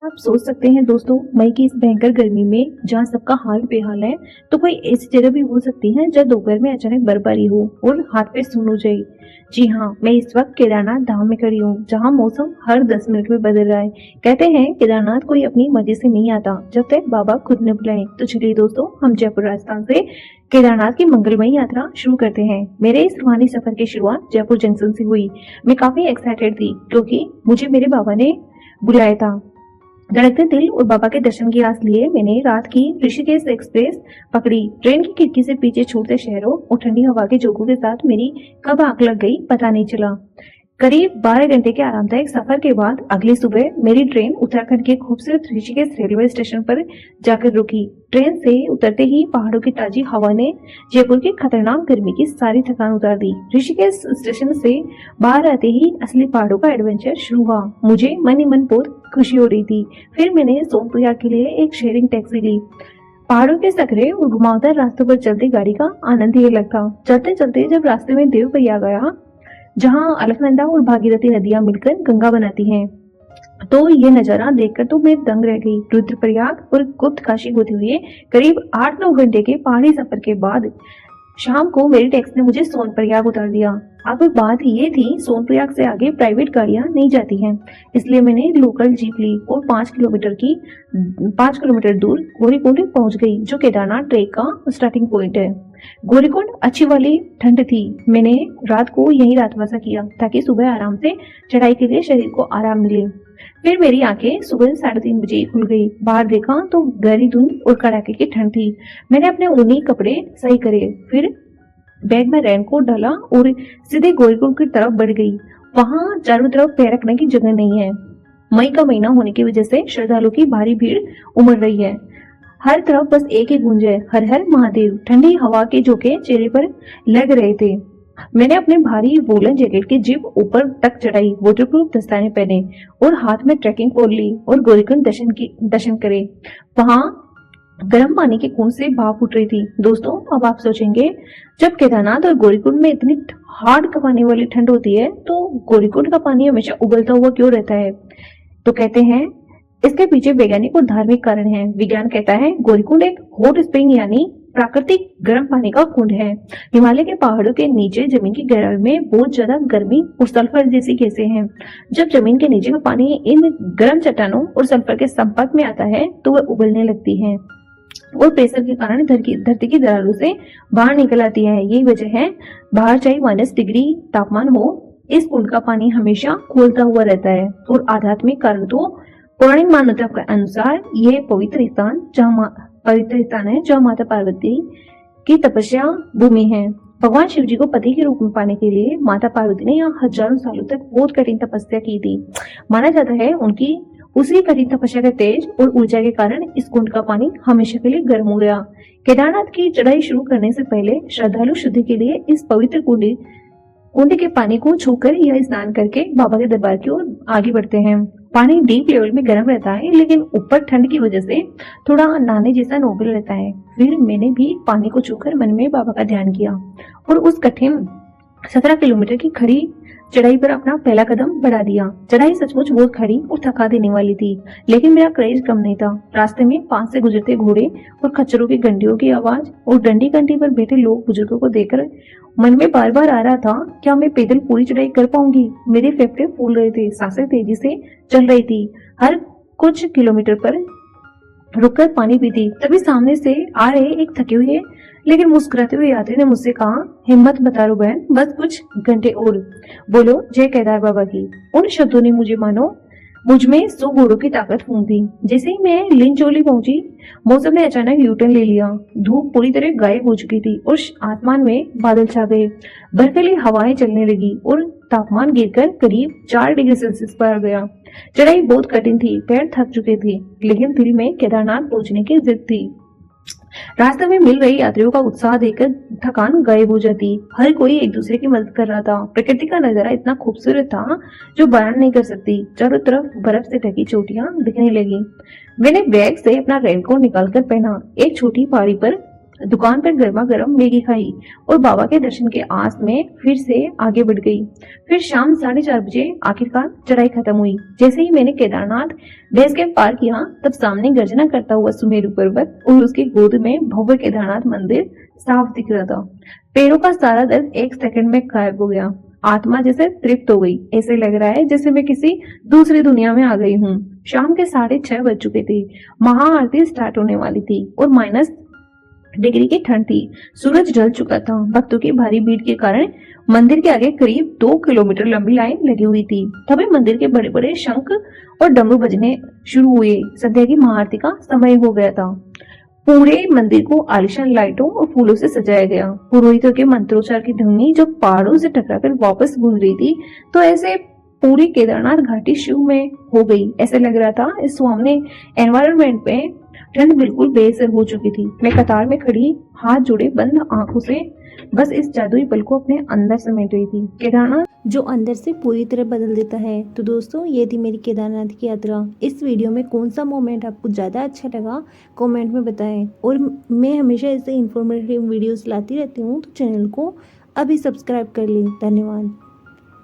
आप सोच सकते हैं दोस्तों, मई की इस भयंकर गर्मी में जहाँ सबका हाल बेहाल है, तो कोई ऐसी जगह भी हो सकती है जहाँ दोपहर में अचानक बर्फबारी हो और हाथ पैर सून हो जाए। जी हाँ, मैं इस वक्त केदारनाथ धाम में खड़ी हूँ, जहाँ मौसम हर 10 मिनट में बदल रहा है। कहते हैं केदारनाथ कोई अपनी मर्जी से नहीं आता, जब तक बाबा खुद न बुलाए। तो चलिए दोस्तों, हम जयपुर राजस्थान से केदारनाथ की मंगलमयी यात्रा शुरू करते हैं। मेरे इस रूहानी सफर की शुरुआत जयपुर जंक्शन से हुई। मैं काफी एक्साइटेड थी क्योंकि मुझे मेरे बाबा ने बुलाया था। धड़कते दिल और बाबा के दर्शन की आस लिए मैंने रात की ऋषिकेश एक्सप्रेस पकड़ी। ट्रेन की खिड़की से पीछे छूटते शहरों और ठंडी हवा के झोंकों के साथ मेरी कब आंख लग गई पता नहीं चला। करीब 12 घंटे के आरामदायक सफर के बाद अगली सुबह मेरी ट्रेन उत्तराखंड के खूबसूरत ऋषिकेश रेलवे स्टेशन पर जाकर रुकी। ट्रेन से उतरते ही पहाड़ों की ताजी हवा ने जयपुर की खतरनाक गर्मी की सारी थकान उतार दी। ऋषिकेश स्टेशन से बाहर आते ही असली पहाड़ों का एडवेंचर शुरू हुआ। मुझे मन ही मन बहुत खुशी हो रही थी। फिर मैंने सोनप्रयाग के लिए एक शेयरिंग टैक्सी ली। पहाड़ों के सकरे और घुमावदार रास्तों पर चलती गाड़ी का आनंद ही अलग था। चलते चलते जब रास्ते में देवप्रयाग आया, जहाँ अलकनंदा और भागीरथी नदियां मिलकर गंगा बनाती हैं, तो ये नजारा देखकर तो मैं दंग रह गई। रुद्रप्रयाग और गुप्त काशी होते हुए करीब 8-9 घंटे के पहाड़ी सफर के बाद शाम को मेरी टैक्सी ने मुझे सोनप्रयाग उतार दिया। अब बात ये थी, सोनप्रयाग से आगे प्राइवेट गाड़ियां नहीं जाती हैं, इसलिए मैंने लोकल जीप ली और 5 किलोमीटर दूर गौरीकुंड पहुंच गई, जो केदारनाथ ट्रेक का स्टार्टिंग पॉइंट है। गौरीकुंड अच्छी वाली ठंड थी। मैंने रात को यहीं रातवासा किया ताकि सुबह आराम से चढ़ाई के लिए शरीर को आराम मिले। फिर मेरी आंखें सुबह 3:30 बजे खुल गई। बाहर देखा तो गहरी धुंध और कड़ाके की ठंड थी। मैंने अपने ऊनी कपड़े सही करे, फिर बैग में रेनकोट डाला और सीधे गौरीकुंड की तरफ बढ़ गई। वहां चारों तरफ पैर रखने की जगह नहीं है। मई का महीना होने की वजह से श्रद्धालुओं की भारी भीड़ उमड़ रही है। हर तरफ बस एक ही गूंज है, हर हर महादेव। ठंडी हवा के झोंके चेहरे पर लग रहे थे। मैंने अपने भारी वोलन जैकेट की जिप ऊपर तक चढ़ाई, वाटरप्रूफ दस्ताने पहने और हाथ में ट्रैकिंग पोल ली और गौरीकुंड दर्शन करे। वहां गर्म पानी के कुंड से भाप उठ रही थी। दोस्तों, अब आप सोचेंगे, जब केदारनाथ और गौरीकुंड में इतनी हार्ड कपाने वाली ठंड होती है, तो गौरीकुंड का पानी हमेशा उबलता हुआ क्यों रहता है? तो कहते हैं इसके पीछे वैज्ञानिक और धार्मिक कारण है। विज्ञान कहता है गौरीकुंड एक हॉट स्प्रिंग यानी प्राकृतिक गर्म पानी का कुंड है। हिमालय के पहाड़ों के नीचे जमीन की गहराई में बहुत ज्यादा गर्मी और सल्फर जैसी गैसें हैं। जब जमीन के नीचे का पानी इन गर्म चट्टानों और सल्फर के संपर्क में आता है तो वह उबलने लगती है और प्रेशर के कारण धरती की दरारों से बाहर निकल आती है। यही वजह है, बाहर चाहे -डिग्री तापमान हो, इस कुंड का पानी हमेशा खोलता हुआ रहता है। और आध्यात्मिक कारण तो पौराणिक मान्यता के अनुसार यह पवित्र स्थान है जहाँ माता पार्वती की तपस्या भूमि है। भगवान शिव जी को पति के रूप में पाने के लिए माता पार्वती ने यहाँ हजारों सालों तक बहुत कठिन तपस्या की थी। माना जाता है उनकी उसी कठिन तपस्या के तेज और ऊर्जा के कारण इस कुंड का पानी हमेशा के लिए गर्म हो गया। केदारनाथ की चढ़ाई शुरू करने से पहले श्रद्धालु शुद्धि के लिए इस पवित्र कुंड के पानी को छूकर या स्नान करके बाबा के दरबार की ओर आगे बढ़ते हैं। पानी डीप लेवल में गर्म रहता है, लेकिन ऊपर ठंड की वजह से थोड़ा नहाने जैसा नोबल रहता है। फिर मैंने भी पानी को छूकर मन में बाबा का ध्यान किया और उस कठिन 17 किलोमीटर की खड़ी चढ़ाई पर अपना पहला कदम बढ़ा दिया। चढ़ाई सचमुच बहुत खड़ी और थका देने वाली थी, लेकिन मेरा क्रेज कम नहीं था। रास्ते में पास से गुजरते घोड़े और खच्चरों की घंटियों की आवाज और डंडी कंठी पर बैठे लोग बुजुर्गों को देखकर मन में बार बार आ रहा था, क्या मैं पैदल पूरी चढ़ाई कर पाऊंगी? मेरे फेफड़े फूल रहे थे, सांसें तेजी से चल रही थी। हर कुछ किलोमीटर पर रुककर पानी पीती। तभी सामने से आ रहे एक थके हुए लेकिन मुस्कुराते हुए यात्री ने मुझसे कहा, हिम्मत बता रो बहन, बस कुछ घंटे और बोलो जय केदार बाबा की। उन शब्दों ने मुझ में 100 घोड़ों की ताकत फूंक दी। जैसे ही मैं लिंचोली पहुंची, मौसम ने अचानक यूटर्न ले लिया। धूप पूरी तरह गायब हो चुकी थी और आसमान में बादल छा गए। बर्फीली हवाएं चलने लगी और तापमान गिरकर करीब 4 डिग्री सेल्सियस पर आ गया। चढ़ाई बहुत कठिन थी, पैर थक चुके थे, लेकिन दिल में केदारनाथ पहुंचने की जिद थी। रास्ते में मिल रही यात्रियों का उत्साह देखकर थकान गायब हो जाती। हर कोई एक दूसरे की मदद कर रहा था। प्रकृति का नजारा इतना खूबसूरत था जो बयान नहीं कर सकती। चारों तरफ बर्फ से ढकी चोटियां दिखने लगी। मैंने बैग से अपना रेनकोट निकालकर पहना। एक छोटी पहाड़ी पर दुकान पर गर्मा गर्म मैगी खाई और बाबा के दर्शन के आस में फिर से आगे बढ़ गई। फिर शाम 4:30 बजे आखिरकार चढ़ाई खत्म हुई। जैसे ही मैंने केदारनाथ बेस कैंप पार किया, तब सामने गर्जना करता हुआ सुमेरु पर्वत और उसकी गोद में भव्य केदारनाथ मंदिर साफ दिख रहा था। पैरों का सारा दर्द एक सेकंड में गायब हो गया। आत्मा जैसे तृप्त हो गई। ऐसे लग रहा है जैसे मैं किसी दूसरी दुनिया में आ गई हूँ। शाम के 6:30 बज चुके थे। महाआरती स्टार्ट होने वाली थी और -डिग्री की ठंड थी। सूरज ढल चुका था। भक्तों की भारी भीड़ के कारण मंदिर के आगे करीब 2 किलोमीटर लंबी लाइन लगी हुई थी। तभी मंदिर के बड़े बड़े शंख और डमरू बजने शुरू हुए। संध्या की महाआरती का समय हो गया था। पूरे मंदिर को आलीशान लाइटों और फूलों से सजाया गया। पुरोहितों के मंत्रोच्चार की ध्वनि जब पहाड़ों से टकराकर वापस गूंज रही थी, तो ऐसे पूरी केदारनाथ घाटी शिव में हो गई। ऐसे लग रहा था इस सुहावने एनवायरनमेंट में ठंड बिल्कुल बेअसर हो चुकी थी। मैं कतार में खड़ी, हाथ जोड़े बंद आंखों से बस इस जादुई पल को अपने अंदर समेट रही थी। केदारनाथ जो अंदर से पूरी तरह बदल देता है। तो दोस्तों, ये थी मेरी केदारनाथ की यात्रा। इस वीडियो में कौन सा मोमेंट आपको ज़्यादा अच्छा लगा, कमेंट में बताएं। और मैं हमेशा ऐसे इन्फॉर्मेटिव वीडियोस लाती रहती हूँ, तो चैनल को अभी सब्सक्राइब कर लें। धन्यवाद।